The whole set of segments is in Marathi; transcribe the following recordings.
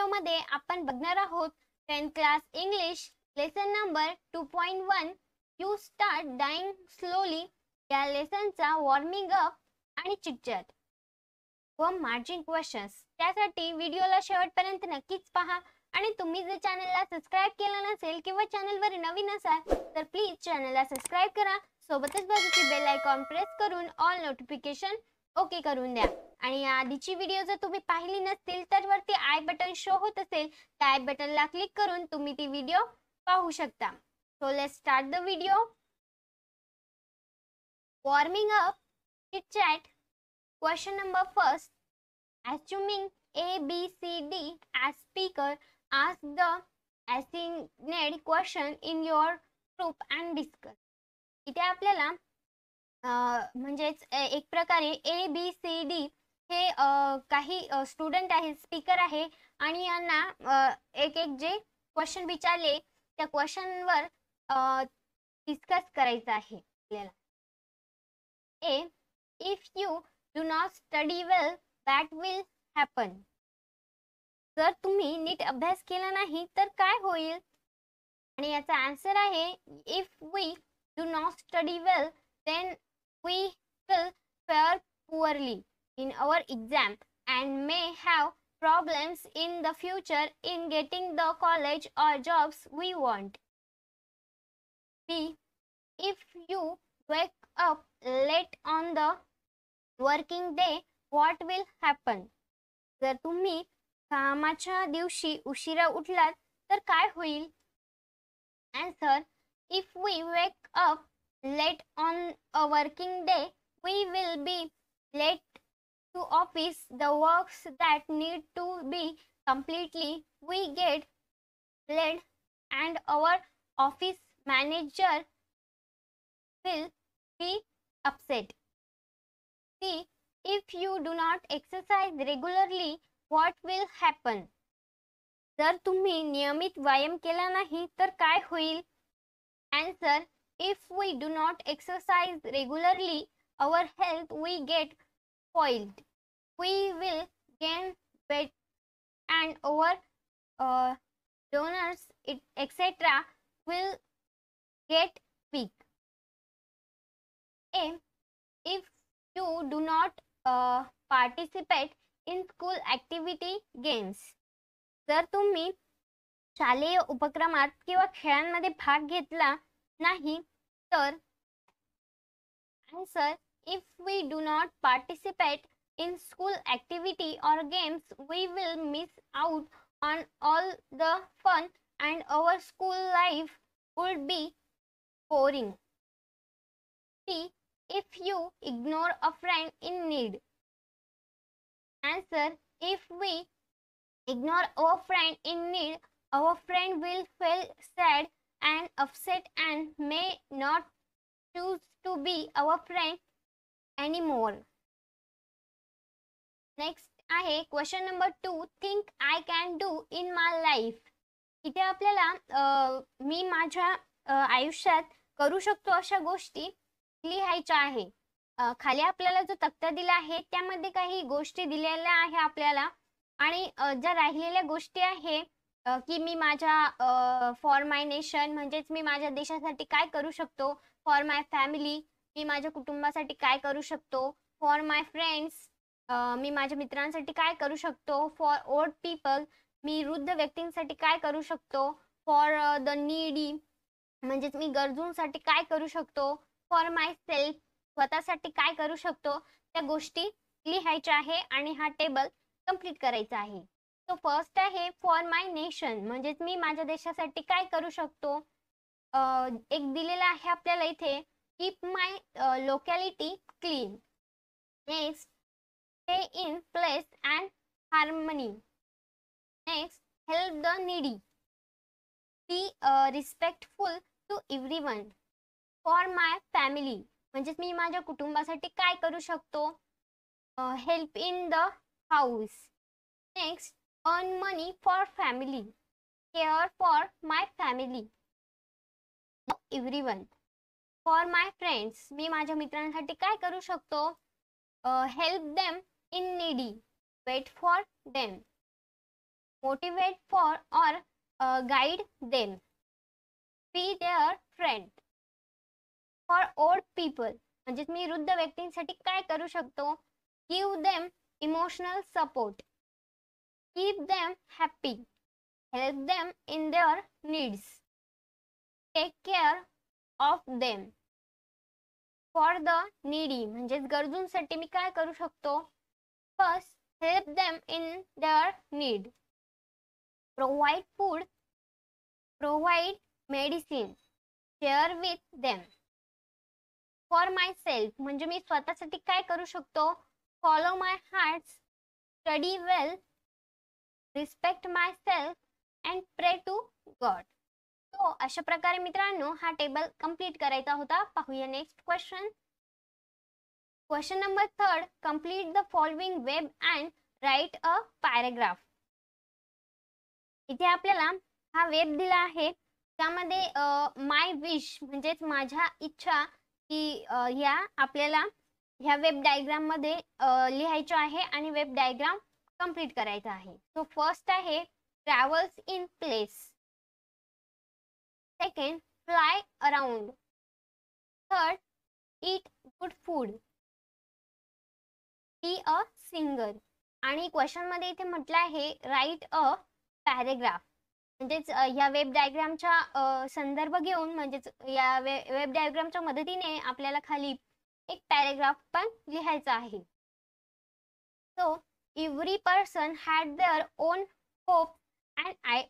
व्हिडिओमध्ये आपण बघणार आहोत 10th class English lesson number 2.1 you start dying slowly या लेसनचा वॉर्मिंग अप आणि चिटचॅट व मार्जिन क्वेश्चन्स। त्यासाठी व्हिडिओला शेवटपर्यंत नक्कीच पहा आणि तुम्ही जर चॅनलला सबस्क्राइब केलं नसेल किंवा चॅनलवर नवीन असाल तर प्लीज चॅनलला सबस्क्राइब करा, सोबतच बाजूची बेल आयकॉन प्रेस करून ऑल नोटिफिकेशन ओके करून द्या। आणि आधीची व्हिडिओ जर तुम्ही पाहिली नसतील तर वरती आय बटन शो होत असेल त्या आय बटनला क्लिक करून तुम्ही ती व्हिडिओ पाहू शकता। So let's start the video. Warming up chit-chat. Question number first, assuming A, B, C, D as speaker, ask the assigned question in your group and discuss। इथे आपल्याला म्हणजेच एक प्रकारे A, B, C, D हे काही स्टुडंट आहेत, स्पीकर आहे आणि यांना एक एक जे क्वेश्चन विचारले त्या क्वेश्चनवर डिस्कस करायचं आहे आपल्याला। A, if you do not study well, that will happen। जर तुम्ही नीट अभ्यास केला नाही तर काय होईल? आणि याचा आन्सर आहे if we do not study well, then we will fare poorly in our exam and may have problems in the future in getting the college or jobs we want। B, if you wake up late on the working day, what will happen? जर तुम्ही कामाच्या दिवशी उशिरा उठलात तर काय होईल? Answer, if we wake up late on a working day, we will be late to office the works that need to be completely we get late and our office manager will be upset। C, if you do not exercise regularly, what will happen? जर तुम्ही नियमित व्यायाम केला नाही तर काय होईल? Answer, if we do not exercise regularly, our health will get spoiled, we will gain weight and our donors etc will get weak। A, if you do not participate in school activity games, जर तुम्ही शालेय उपक्रमात किंवा खेळांमध्ये भाग घेतला नाही तर answer, if we do not participate in school activity or games, we will miss out on all the fun and our school life would be boring। C, if you ignore a friend in need, answer, if we ignore our friend in need, our friend will feel sad and upset and may not choose to be our friend anymore। Next आहे question number 2, think I can do in my life। इथे आपल्याला मी माझ्या आयुष्यात करू शकतो अशा गोष्टी लिहायच्या आहे। खाली आपल्याला जो तक्ता दिला आहे त्यामध्ये काही गोष्टी दिलेल्या आहे आपल्याला आणि ज्या राहिलेल्या गोष्टी आहे की मी माझ्या फॉर माय नेशन म्हणजेच मी माझ्या देशासाठी काय करू शकतो, फॉर माय फॅमिली मी माझ्या कुटुंबासाठी काय करू शकतो, फॉर माय फ्रेंड्स मी माझ्या मित्रांसाठी काय करू शकतो, फॉर ओल्ड पीपल मी वृद्ध व्यक्तींसाठी काय करू शकतो, फॉर द नीडी म्हणजेच मी गरजूंसाठी काय करू शकतो, फॉर माय सेल्फ स्वतःसाठी काय करू शकतो, त्या गोष्टी लिहायच्या आहे आणि हा टेबल कंप्लीट करायचा आहे। तो फर्स्ट आहे फॉर माय नेशन म्हणजेच मी माझ्या देशासाठी काय करू शकतो। एक दिलेला आहे आपल्याला इथे keep my locality clean. Next, stay in place and harmony. Next, help the needy, be respectful to everyone. For my family म्हणजेच मी माझ्या कुटुंबासाठी काय करू शकतो, help in the house. Next, earn money for family, care for my family, everyone। for my friends मी माझ्या मित्रांसाठी काय करू शकतो, help them in needy, wait for them। motivate for or guide them, be their friend. For old people म्हणजे मी वृद्ध व्यक्तींसाठी काय करू शकतो? give them emotional support, keep them happy, help them in their needs, take care of them. for the needy म्हणजेच गरजूंसाठी मी काय करू शकतो? first help them in their need, provide food, provide medicine, share with them. for myself म्हणजे मी स्वतःसाठी काय करू शकतो? follow my heart, study well, respect myself and pray to God. तो अशा प्रकारे मित्रांनो हा टेबल कंप्लीट करायचा होता. पाहूया next question. Question number 3, complete the following web and write a paragraph. इथे आपल्याला हा वेब दिला आहे. त्यामध्ये माय विश म्हणजेच माझ्या इच्छा की या आपल्याला ह्या वेब डायग्राम मध्ये लिहायचं आहे आणि वेब डायग्राम कंप्लीट करायचा आहे. सो फर्स्ट आहे travels in place, second fly around, third eat good food, be a singer. आणि क्वेश्चन मध्ये इथे म्हटलं आहे राईट अ पॅराग्राफ म्हणजेच या वेब डायग्रामचा संदर्भ घेऊन म्हणजेच या वेब डायग्रामच्या मदतीने आपल्याला खाली एक पॅराग्राफ पण लिहायचा आहे. So every person had their own hope and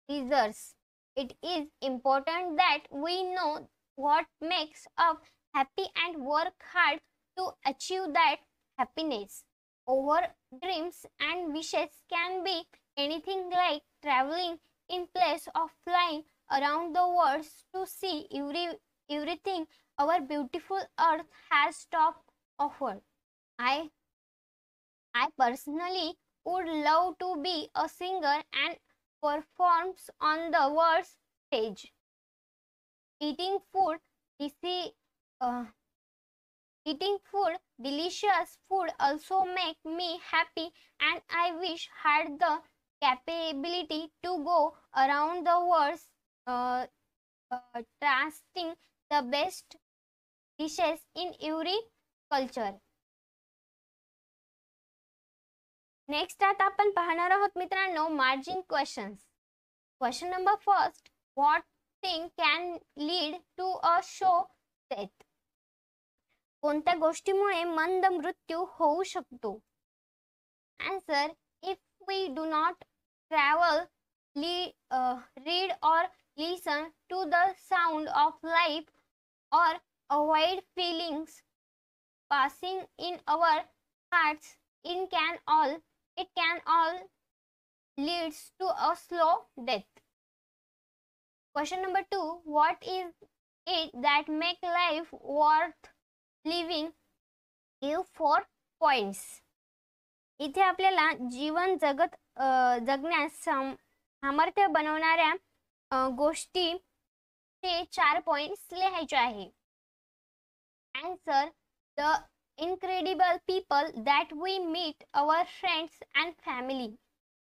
desires. It is important that we know what makes us happy and work hard to achieve that happiness. Our dreams and wishes can be anything like traveling in place of flying around the world to see everything our beautiful earth has to offer. I personally would love to be a singer and performs on the world stage. Eating food, delicious food also make me happy, and I wish had the capability to go around the world tasting the best dishes in every culture. Next आता आपण पाहणार आहोत मित्रांनो margin questions. Question number first, what thing can lead to a slow death. कोणत्या गोष्टीमुळे मंद मृत्यू होऊ शकतो? Answer, if we do not travel, read or listen to the sound of life or avoid feelings passing in our hearts, it can all leads to a slow death. Question number 2, what is it that make life worth living? Give 4 points. इथे आपल्याला जीवन जगण्यास सामर्थ्य बनवणाऱ्या गोष्टी चे 4 पॉइंट्स लिहायचे आहे. Answer, the incredible people that we meet, our friends and family.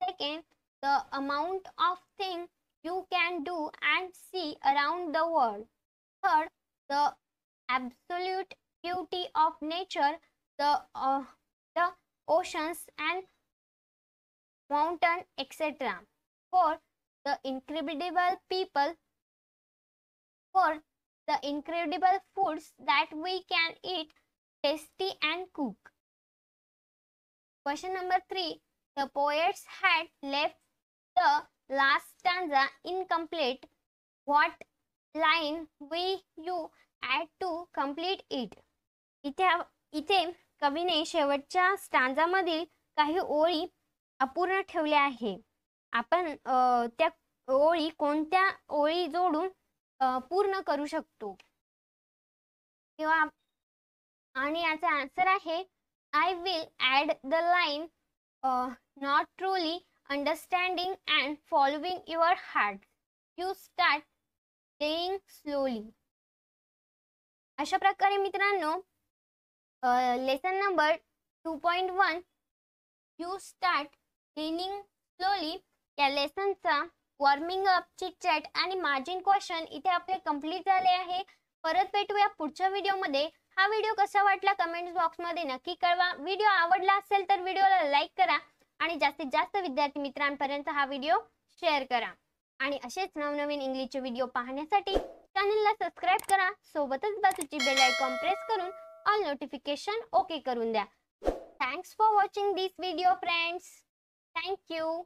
Second, the amount of things you can do and see around the world. Third, the absolute beauty of nature, the oceans and mountain, etc. Fourth, the incredible people. Fourth, the incredible foods that we can eat, tasty and cook. Question number 3, the poets had left the last stanza incomplete. What line will you add to complete it? इथे कवीने शेवटच्या स्टांजा मधील काही ओळी अपूर्ण ठेवल्या आहे. आपण त्या ओळी कोणत्या ओळी जोडून पूर्ण करू शकतो? किंवा आणि याचा आन्सर आहे I will add the line not truly understanding and following your heart. You start saying slowly. अशा प्रकारे मित्रांनो lesson number 2.1 you start leaning slowly या लेसनचा वॉर्मिंग अप, चिट चॅट आणि मार्जिन क्वेश्चन इथे आपले कंप्लीट झाले आहे. परत भेटूया पुढच्या व्हिडिओमध्ये. हा व्हिडिओ कसा वाटला कमेंट बॉक्समध्ये नक्की कळवा. व्हिडिओ आवडला असेल तर व्हिडिओला लाईक करा आणि जास्तीत जास्त विद्यार्थी मित्रांपर्यंत हा व्हिडिओ शेअर करा. आणि असेच नवनवीन इंग्लिशचे व्हिडिओ पाहण्यासाठी चॅनलला सबस्क्राईब करा. सोबतच बाजूची बेल आयकॉन प्रेस करून ऑल नोटिफिकेशन ओके करून द्या. Thanks for watching this video friends. Thank you.